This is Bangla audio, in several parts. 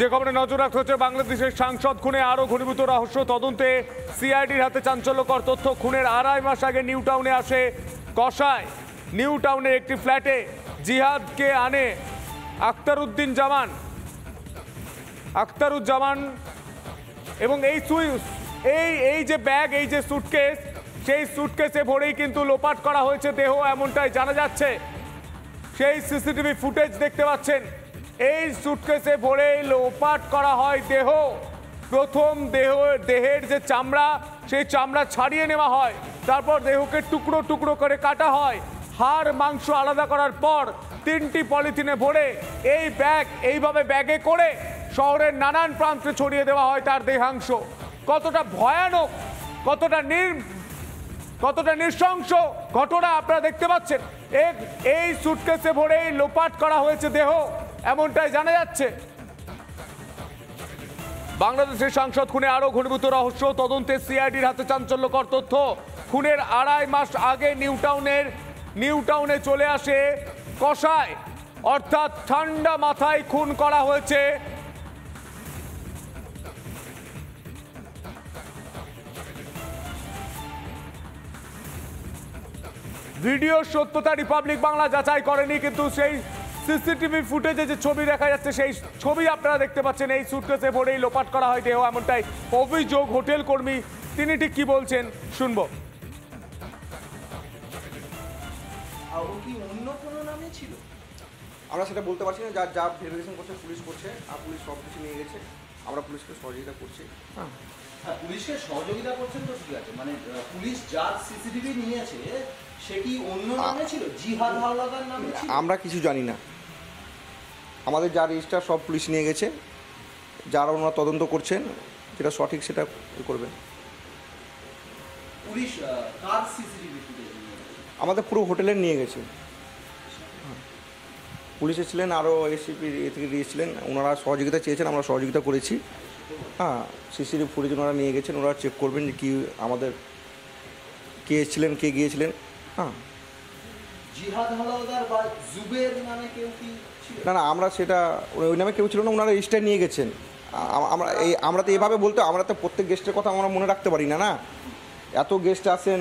যে খবরে নজর রাখতে হচ্ছে, বাংলাদেশের সাংসদ খুনে আরও ঘনীভূত রহস্য, তদন্তে সিআইডির হাতে চাঞ্চল্যকর তথ্য। খুনের আড়াই মাস আগে নিউ টাউনে আসে কসাই। নিউ টাউনের একটি ফ্ল্যাটে জিহাদকে আনে আখতারুজ্জামান এবং এই যে ব্যাগ, এই যে সুটকেস, সেই সুটকেসে ভরেই কিন্তু লোপাট করা হয়েছে দেহ, এমনটাই জানা যাচ্ছে। সেই সিসিটিভি ফুটেজ দেখতে পাচ্ছেন, এই সুটকেসে ভরেই লোপাট করা হয় দেহ। প্রথম দেহের যে চামড়া, সেই চামড়া ছাড়িয়ে নেওয়া হয়, তারপর দেহকে টুকরো টুকরো করে কাটা হয়। হাড় মাংস আলাদা করার পর 3টি পলিথিনে ভরে এই এইভাবে ব্যাগে করে শহরের নানান প্রান্তে ছড়িয়ে দেওয়া হয় তার দেহাংশ। কতটা ভয়ানক, কতটা নৃশংস ঘটনা আপনারা দেখতে পাচ্ছেন। এই সুটকেসে ভরেই লোপাট করা হয়েছে দেহ, এমনটাই জানা যাচ্ছে। বাংলাদেশের সাংসদ খুনে আরো ঘনীভূত রহস্য, তদন্তে সিআইডির হাতে চাঞ্চল্যকর তথ্য। খুনের আড়াই মাস আগে নিউ টাউনে চলে আসে কসাই, অর্থাৎ ঠান্ডা মাথায় খুন করা হয়েছে। ভিডিওর সত্যতা রিপাবলিক বাংলা যাচাই করেনি, কিন্তু সেই সিসিটিভি ফুটেজে যে ছবি দেখা যাচ্ছে, সেই ছবি আপনারা দেখতে পাচ্ছেন। এই সুটকেসে ভরেই লোপাট করা হয় দেহ, এমনটাই অভিযোগ হোটেল কর্মী। তিনি ঠিক কি বলছেন শুনবো। আমরা সেটা বলতে পারছি না, যা ভেরিফিকেশন করছে পুলিশ করছে, আর পুলিশ সব কিছু নিয়ে গেছে। আমরা পুলিশকে সহযোগিতা করছি। হ্যাঁ, পুলিশকে সহযোগিতা করছেন তো ঠিক আছে, মানে পুলিশ যার সিসিটিভি নিয়েছে সে কি অন্য নামে ছিল, জিহাদ হাওলাদার নামে ছিল? আমরা কিছু জানি না। আমাদের যা রেজিস্টার সব পুলিশ নিয়ে গেছে, যারা ওনারা তদন্ত করছেন, যেটা সঠিক সেটা করবেন। পুলিশ কার সিসিটিভি ফুটেজ নিয়ে গেছে? আমাদের পুরো হোটেলের নিয়ে গেছে। পুলিশে ছিলেন, আরও এসিপি থেকে দিয়েছিলেন, ওনারা সহযোগিতা চেয়েছেন, আমরা সহযোগিতা করেছি। হ্যাঁ, সিসিটিভি ফুটেজ ওনারা নিয়ে গেছেন, ওনারা চেক করবেন যে কী আমাদের কে এসেছিলেন, কে গিয়েছিলেন। হ্যাঁ, জিহাদ হাওলাদার বা জুবের নামে কেউ কি ছিল? না, আমরা সেটা ওই নামে কেউ ছিল না, ওনারা রেজিস্টার নিয়ে গেছেন। আমরা তো এভাবে বলতে, আমরা তো প্রত্যেক গেস্টের কথা আমরা মনে রাখতে পারি না। এত গেস্ট আসেন,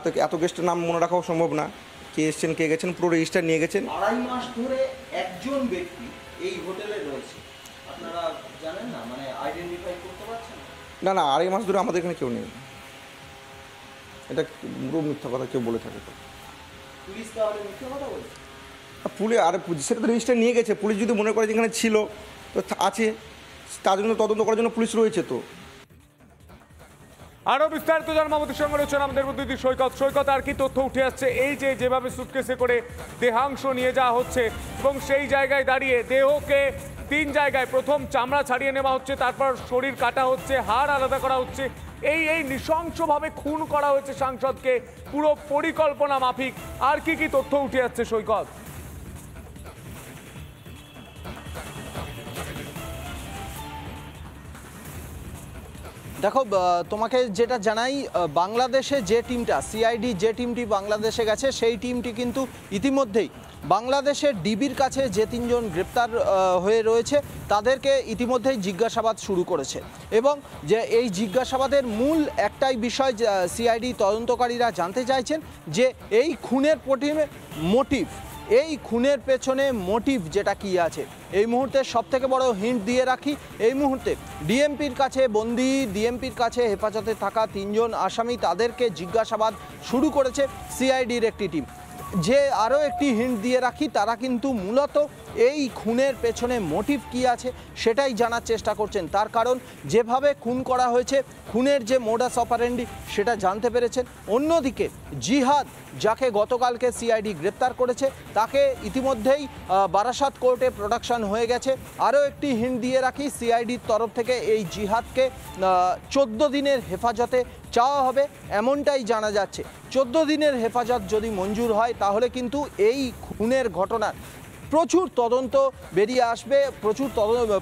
তো এত গেস্টের নাম মনে রাখাও সম্ভব না। কে এসছেন, কে গেছেন, পুরো রেজিস্টার নিয়ে গেছেন। আড়াই মাস ধরে একজন ব্যক্তি এই হোটেলে রয়েছে, আপনারা জানেন না, মানে আইডেন্টিফাই করতে পারছেন না, আড়াই মাস ধরে আমাদের এখানে কেউ নেই। এটা পুরো মিথ্যা কথা কেউ বলে থাকে। তো পুলিশ তাহলে মিথ্যা কথা বলছে? সেটা তো রেজিস্টার নিয়ে গেছে। পুলিশ যদি মনে করে যেখানে ছিল তো আছে, তার জন্য তদন্ত করার জন্য পুলিশ রয়েছে। তো আরো বিস্তারিত জানবো, আমাদের সঙ্গে রয়েছেন আমাদের প্রতিনিধি সৈকত। আর কি তথ্য উঠে আসছে এই যেভাবে সুটকেসে করে দেহাংশ নিয়ে যাওয়া হচ্ছে, এবং সেই জায়গায় দাঁড়িয়ে দেহকে 3 জায়গায়, প্রথম চামড়া ছাড়িয়ে নেওয়া হচ্ছে, তারপর শরীর কাটা হচ্ছে, হাড় আলাদা করা হচ্ছে। এই নৃশংসভাবে খুন করা হয়েছে সাংসদকে, পুরো পরিকল্পনা মাফিক। আর কি তথ্য উঠে আসছে সৈকত? দেখো, তোমাকে যেটা জানাই, বাংলাদেশে যে টিমটা সিআইডি, যে টিমটি বাংলাদেশে গেছে, সেই টিমটি কিন্তু ইতিমধ্যেই বাংলাদেশের ডিবির কাছে যে 3 জন গ্রেপ্তার হয়ে রয়েছে তাদেরকে ইতিমধ্যেই জিজ্ঞাসাবাদ শুরু করেছে। এবং যে এই জিজ্ঞাসাবাদের মূল একটাই বিষয়, সিআইডি তদন্তকারীরা জানতে চাইছেন যে এই খুনের মোটিভ, এই খুনের পেছনে মোটিভ যেটা কি আছে। এই মুহূর্তে সবথেকে বড় হিন্ট দিয়ে রাখি, এই মুহূর্তে ডিএমপির কাছে বন্দি, ডিএমপির কাছে হেফাজতে থাকা 3 জন আসামি, তাদেরকে জিজ্ঞাসাবাদ শুরু করেছে সিআইডির একটি টিম। যে আরও একটি হিন্ট দিয়ে রাখি, তারা কিন্তু মূলত এই খুনের পেছনে মোটিভ কি আছে সেটাই জানার চেষ্টা করছেন। তার কারণ যেভাবে খুন করা হয়েছে, খুনের যে মোডাস অপারেন্ডি সেটা জানতে পেরেছেন। অন্যদিকে জিহাদ, যাকে গতকালকে সিআইডি গ্রেপ্তার করেছে, তাকে ইতিমধ্যেই বারাসাত কোর্টে প্রোডাকশন হয়ে গেছে। আরও একটি হিন্ট দিয়ে রাখি, সিআইডির তরফ থেকে এই জিহাদকে 14 দিনের হেফাজতে চাওয়া হবে, এমনটাই জানা যাচ্ছে। 14 দিনের হেফাজত যদি মঞ্জুর হয়, তাহলে কিন্তু এই খুনের ঘটনার প্রচুর তদন্ত বেরিয়ে আসবে,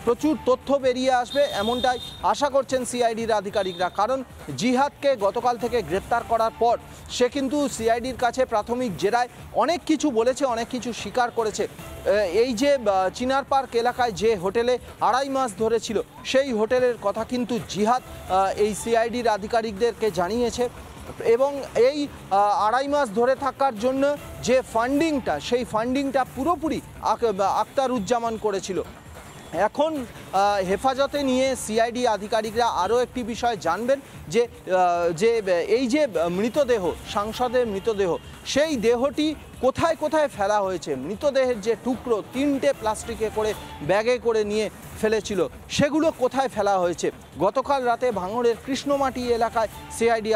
প্রচুর তথ্য বেরিয়ে আসবে এমনটাই আশা করছেন সিআইডির আধিকারিকরা। কারণ জিহাদকে গতকাল থেকে গ্রেপ্তার করার পর সে কিন্তু সিআইডির কাছে প্রাথমিক জেরায় অনেক কিছু বলেছে, অনেক কিছু স্বীকার করেছে। এই যে চিনার পার্ক এলাকায় যে হোটেলে 2.5 মাস ধরে ছিল, সেই হোটেলের কথা কিন্তু জিহাদ এই সিআইডির আধিকারিকদেরকে জানিয়েছে। এবং এই 2.5 মাস ধরে থাকার জন্য যে ফান্ডিংটা, সেই ফান্ডিংটা পুরোপুরি আখতারুজ্জামান করেছিল। এখন হেফাজতে নিয়ে সিআইডি আধিকারিকরা আরও একটি বিষয় জানবেন যে এই যে মৃতদেহ, সাংসদের মৃতদেহ, সেই দেহটি কোথায় কোথায় ফেলা হয়েছে। মৃতদেহের যে টুকরো 3টে প্লাস্টিকে করে ব্যাগে করে নিয়ে ফেলেছিল, সেগুলো কোথায় ফেলা হয়েছে। গতকাল রাতে ভাঙড়ের কৃষ্ণমাটি এলাকায় সিআইডি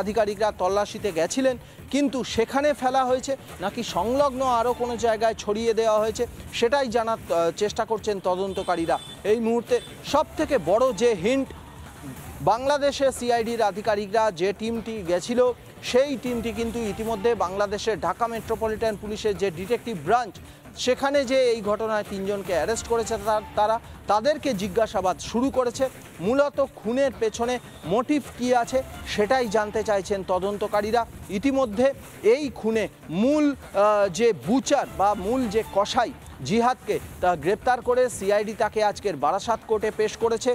আধিকারিকরা তল্লাশিতে গেছিলেন, কিন্তু সেখানে ফেলা হয়েছে নাকি সংলগ্ন আরও কোনো জায়গায় ছড়িয়ে দেওয়া হয়েছে সেটাই জানার চেষ্টা করছেন তদন্তকারীরা। এই মুহূর্তে সবথেকে বড় যে হিন্ট, বাংলাদেশে সিআইডির আধিকারিকরা যে টিমটি গেছিল, সেই টিমটি কিন্তু ইতিমধ্যে বাংলাদেশের ঢাকা মেট্রোপলিটন পুলিশের যে ডিটেকটিভ ব্রাঞ্চ, সেখানে যে এই ঘটনায় 3 জনকে অ্যারেস্ট করেছে তাদেরকে জিজ্ঞাসাবাদ শুরু করেছে। মূলত খুনের পেছনে মোটিভ কী আছে সেটাই জানতে চাইছেন তদন্তকারীরা। ইতিমধ্যে এই খুনে মূল যে বুচার বা মূল যে কসাই জিহাদকে তা গ্রেপ্তার করে সিআইডি তাকে আজকের বারাসাত কোর্টে পেশ করেছে।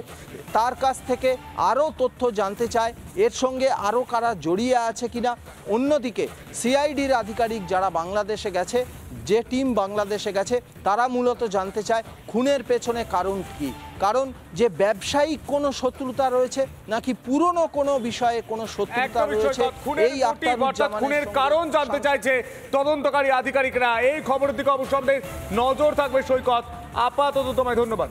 তার কাছ থেকে আরও তথ্য জানতে চায়, এর সঙ্গে আরও কারা জড়িয়ে আছে কিনা। অন্যদিকে সিআইডির আধিকারিক যারা বাংলাদেশে গেছে, যে টিম বাংলাদেশে গেছে, তারা মূলত জানতে চায় খুনের পেছনে কারণ কী। কারণ যে ব্যবসায়িক কোনো শত্রুতা রয়েছে নাকি পুরনো কোনো বিষয়ে কোনো শত্রুতা রয়েছে, এই খুনের কারণ জানতে চাইছে তদন্তকারী আধিকারিকরা। এই খবরের দিকে অবশ্যই নজর থাকবে সৈকত। আপাতত তোমায় ধন্যবাদ।